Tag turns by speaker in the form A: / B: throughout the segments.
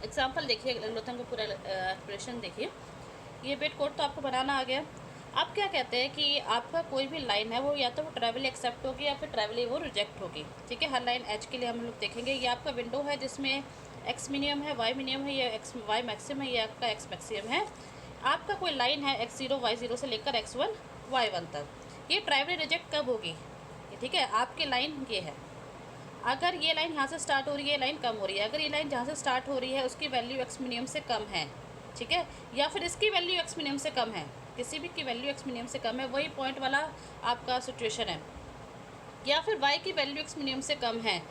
A: Example देखिए, algorithm का पूरा एक्सप्रेशन देखिए। ये बिट कोड तो आपको बनाना आ गया। आप क्या कहते हैं कि आपका कोई भी लाइन है वो या तो वो ट्रैवली एक्सेप्ट होगी या फिर ट्रैवली वो रिजेक्ट होगी। ठीक है, हर लाइन एच के लिए हम लोग देखेंगे। ये आपका विंडो है जिसमें एक्स मिनिमम है, वाई मिनिमम है, या एक्स वाई मैक्सिमम है, या आपका एक्स मैक्सिमम है। आपका कोई लाइन है x0 y0 से लेकर x1 y1 तक। ये ट्रैवली रिजेक्ट कब होगी? ठीक है, आपकी लाइन ये है। अगर ये लाइन यहाँ से स्टार्ट हो रही है, ये लाइन कम हो रही है। अगर ये लाइन जहाँ से स्टार्ट हो रही है उसकी वैल्यू एक्स मिनिमम से कम है, ठीक है, या फिर इसकी वैल्यू एक्स मिनिमम से कम है, किसी भी की वैल्यू एक्स मिनिमम से कम है, वही पॉइंट वाला आपका सिचुएशन है। या फिर वाई की वैल्यू एक्स मिनिमम से कम है,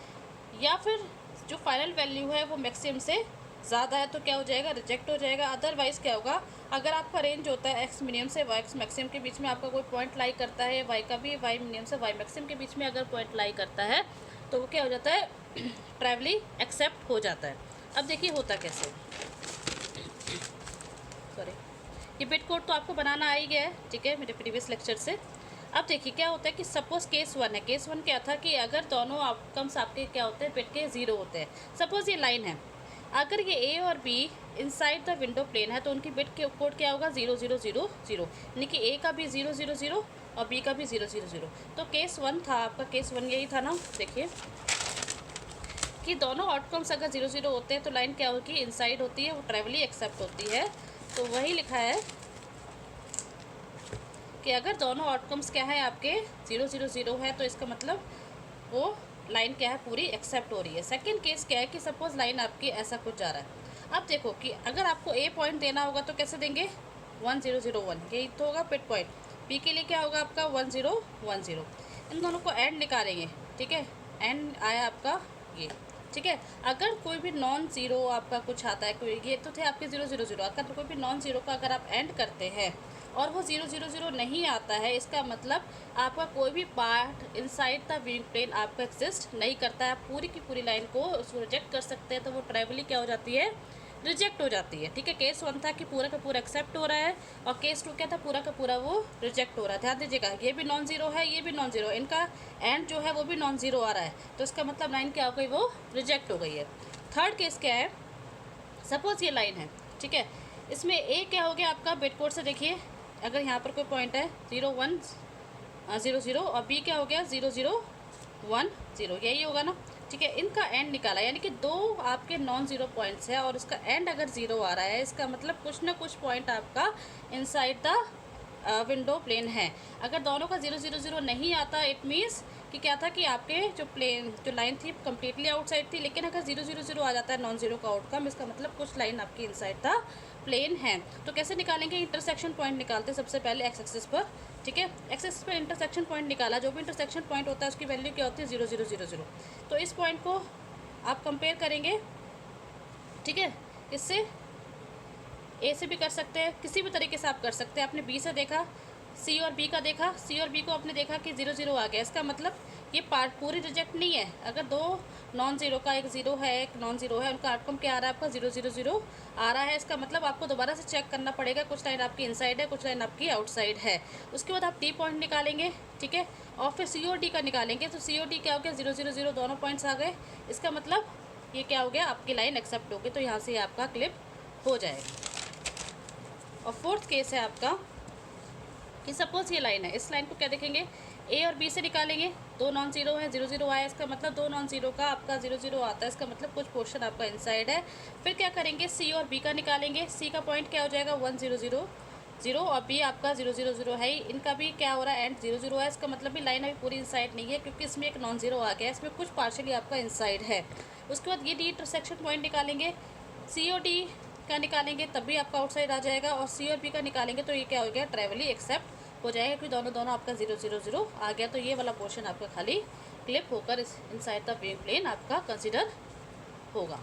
A: या फिर जो फाइनल वैल्यू है वो मैक्सिमम से ज़्यादा है, तो क्या हो जाएगा? रिजेक्ट हो जाएगा। अदरवाइज़ क्या होगा? अगर आपका रेंज होता है एक्स मिनिमम से वाई एक्स मैक्सिमम के बीच में, आपका कोई पॉइंट लाई करता है, वाई का भी वाई मिनिमम से वाई मैक्सिमम के बीच में अगर पॉइंट लाई करता है, तो वो क्या हो जाता है? ट्रैवली एक्सेप्ट हो जाता है। अब देखिए होता कैसे, सॉरी, ये बिट कोड तो आपको बनाना आ ही गया है, ठीक है, मेरे प्रीवियस लेक्चर से। अब देखिए क्या होता है कि सपोज़ केस 1 है। केस 1 क्या था कि अगर दोनों आउटकम्स आपके क्या होते हैं, बिट के 0 होते हैं। सपोज़ ये लाइन है, अगर ये ए और B inside the window plane है तो उनकी बिट के कोड क्या होगा? 0 0 0 0, यानी कि ए का भी 0 0 0 और बी का भी 0 0 0। तो केस 1 था आपका, केस 1 यही था ना। देखिए कि दोनों आउटकम्स अगर 0 0 होते हैं तो लाइन क्या होगी? इनसाइड होती है, वो ट्रैवली एक्सेप्ट होती है। तो वही लिखा है कि अगर दोनों आउटकम्स क्या है आपके 0 0 0 है, तो इसका मतलब वो लाइन क्या है? पूरी एक्सेप्ट हो रही है। सेकंड केस क्या है कि सपोज लाइन आपकी ऐसा कुछ जा रहा है। अब देखो कि अगर आपको ए पॉइंट देना होगा तो कैसे देंगे? 1 0 0 1, यही तो होगा पिट पॉइंट। बी के लिए क्या होगा आपका? 1 0 1 0। इन दोनों को एंड निकालेंगे, ठीक है, एंड आया आपका ये, ठीक है। अगर कोई भी नॉन ज़ीरो आपका कुछ आता है, कोई ये तो थे आपके 0 0 0, अगर कोई भी नॉन ज़ीरो का अगर आप एंड करते हैं और वो 0 0 0 नहीं आता है, इसका मतलब आपका कोई भी part inside the wing plane आपका एग्जिस्ट नहीं करता है। आप पूरी की पूरी लाइन को उसको रिजेक्ट कर सकते हैं, तो वो ट्राइवली क्या हो जाती है? रिजेक्ट हो जाती है, ठीक है। केस 1 था कि पूरा का पूरा एक्सेप्ट हो रहा है, और केस 2 क्या था? पूरा का पूरा वो रिजेक्ट हो रहा है। ध्यान दीजिएगा, ये भी नॉन ज़ीरो है, ये भी नॉन ज़ीरो, इनका एंड जो है वो भी नॉन ज़ीरो आ रहा है, तो इसका मतलब लाइन क्या हो गई? वो रिजेक्ट हो गई है। थर्ड केस क्या है? सपोज ये लाइन है, ठीक है, इसमें ए क्या हो गया आपका? बिट कोड से देखिए, अगर यहाँ पर कोई पॉइंट है 0 1 0 0, और बी क्या हो गया? 0 0 1 0, यही होगा ना, ठीक है। इनका एंड निकाला, यानी कि दो आपके नॉन ज़ीरो पॉइंट्स है और उसका एंड अगर ज़ीरो आ रहा है, इसका मतलब कुछ ना कुछ पॉइंट आपका इनसाइड द विंडो प्लेन है। अगर दोनों का 0 0 0 नहीं आता, इट मीन्स कि क्या था कि आपके जो लाइन थी कम्प्लीटली आउटसाइड थी। लेकिन अगर 0 0 0 आ जाता है नॉन ज़ीरो का आउटकम, इसका मतलब कुछ लाइन आपकी इनसाइड था प्लेन है। तो कैसे निकालेंगे? इंटरसेक्शन पॉइंट निकालते हैं सबसे पहले एक्स एक्सिस पर, ठीक है। एक्स एक्सिस पर इंटरसेक्शन पॉइंट निकाला, जो भी इंटरसेक्शन पॉइंट होता है उसकी वैल्यू क्या होती है? 0 0 0 0। तो इस पॉइंट को आप कंपेयर करेंगे, ठीक है, इससे ए से भी कर सकते हैं, किसी भी तरीके से आप कर सकते हैं। आपने बी से देखा, सी और बी का देखा, सी और बी को आपने देखा कि 0 0 आ गया, इसका मतलब ये पार्ट पूरी रिजेक्ट नहीं है। अगर दो नॉन ज़ीरो का, एक ज़ीरो है एक नॉन ज़ीरो है, उनका आउटकम क्या आ रहा है आपका? 0 0 0 आ रहा है। इसका मतलब आपको दोबारा से चेक करना पड़ेगा, कुछ लाइन आपकी इनसाइड है, कुछ लाइन आपकी आउटसाइड है। उसके बाद आप डी पॉइंट निकालेंगे, ठीक है, और फिर सी ओ डी का निकालेंगे। तो सी ओ डी क्या हो गया? 0 0 0, दोनों पॉइंट्स आ गए। इसका मतलब ये क्या हो गया? आपकी लाइन एक्सेप्ट हो गई, तो यहाँ से आपका क्लिप हो जाएगा। और फोर्थ केस है आपका कि सपोज ये लाइन है, इस लाइन को क्या देखेंगे? ए और बी से निकालेंगे। दो नॉन ज़ीरो है, 0 0 आया, इसका मतलब दो नॉन ज़ीरो का आपका 0 0 आता है, इसका मतलब कुछ पोर्शन आपका इनसाइड है। फिर क्या करेंगे? सी और बी का निकालेंगे। सी का पॉइंट क्या हो जाएगा? 1 0 0 0, और बी आपका 0 0 0 है ही। इनका भी क्या हो रहा है? एंड 0 0 है, इसका मतलब भी लाइन अभी पूरी इनसाइड नहीं है, क्योंकि इसमें एक नॉन ज़ीरो आ गया, इसमें कुछ पार्शली आपका इनसाइड है। उसके बाद ये डी इंटरसेक्शन पॉइंट निकालेंगे, सी और डी का निकालेंगे, तब भी आपका आउटसाइड आ जाएगा। और सी और बी का निकालेंगे तो ये क्या हो गया? ट्रैवली एक्सेप्ट हो जाएगा, क्योंकि दोनों दोनों आपका 0 0 0 आ गया। तो ये वाला पोर्शन आपका खाली क्लिप होकर इस इनसाइड द वेव प्लेन आपका कंसिडर होगा।